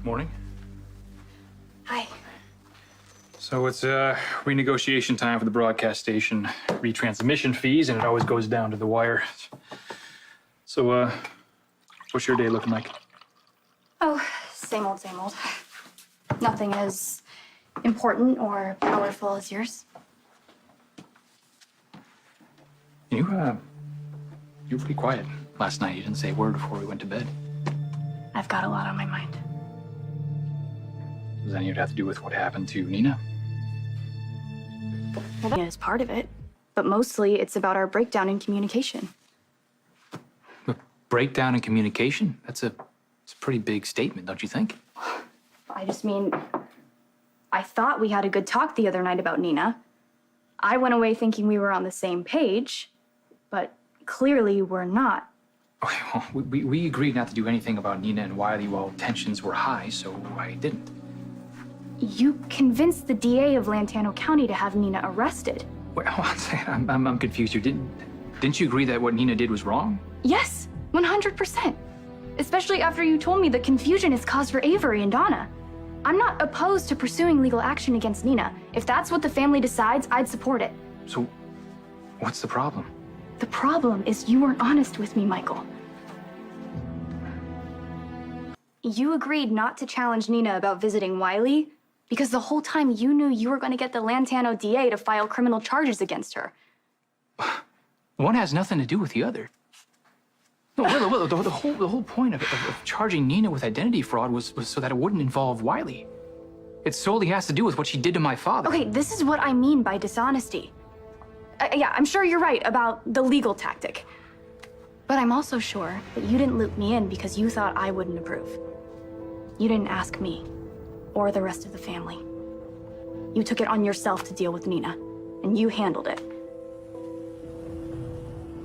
Morning. Hi. So it's renegotiation time for the broadcast station, retransmission fees, and it always goes down to the wire. So, what's your day looking like? Oh, same old, same old. Nothing as important or powerful as yours. You were pretty quiet last night. You didn't say a word before we went to bed. I've got a lot on my mind. Does any of it have to do with what happened to Nina? Well, that is part of it, but mostly it's about our breakdown in communication. A breakdown in communication? It's a pretty big statement, don't you think? I just mean, I thought we had a good talk the other night about Nina. I went away thinking we were on the same page, but clearly we're not. Okay, well, we agreed not to do anything about Nina and Wiley while tensions were high, so I didn't. You convinced the DA of Lantano County to have Nina arrested. Wait, hold on a second. I'm confused here. Didn't you agree that what Nina did was wrong? Yes, 100%. Especially after you told me the confusion is caused for Avery and Donna. I'm not opposed to pursuing legal action against Nina. If that's what the family decides, I'd support it. So, what's the problem? The problem is you weren't honest with me, Michael. You agreed not to challenge Nina about visiting Wiley because the whole time you knew you were going to get the Lantano DA to file criminal charges against her. One has nothing to do with the other. No, Willow, the whole point of charging Nina with identity fraud was so that it wouldn't involve Wiley. It solely has to do with what she did to my father. Okay, this is what I mean by dishonesty. Yeah, I'm sure you're right about the legal tactic. But I'm also sure that you didn't loop me in because you thought I wouldn't approve. You didn't ask me, or the rest of the family. You took it on yourself to deal with Nina, and you handled it.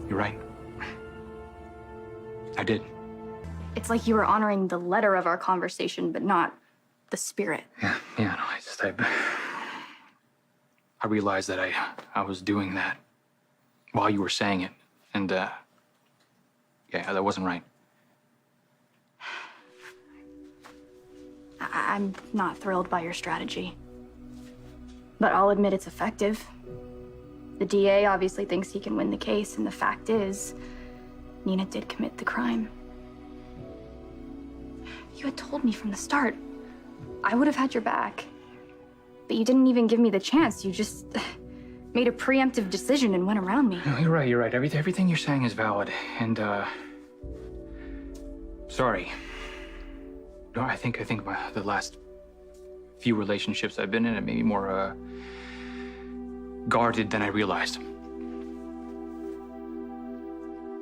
You're right. I did. It's like you were honoring the letter of our conversation, but not the spirit. Yeah, no, I realized that I was doing that while you were saying it, and, yeah, that wasn't right. I'm not thrilled by your strategy. But I'll admit it's effective. The DA obviously thinks he can win the case, and the fact is, Nina did commit the crime. You had told me from the start. I would have had your back. But you didn't even give me the chance. You just made a preemptive decision and went around me. No, you're right. Everything you're saying is valid, and, sorry. No, I think the last few relationships I've been in, it made me more, guarded than I realized.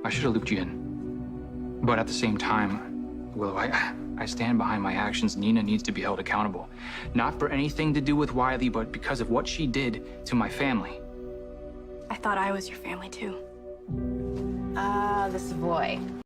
I should have looped you in. But at the same time, Willow, I stand behind my actions. Nina needs to be held accountable. Not for anything to do with Wiley, but because of what she did to my family. I thought I was your family, too. This boy.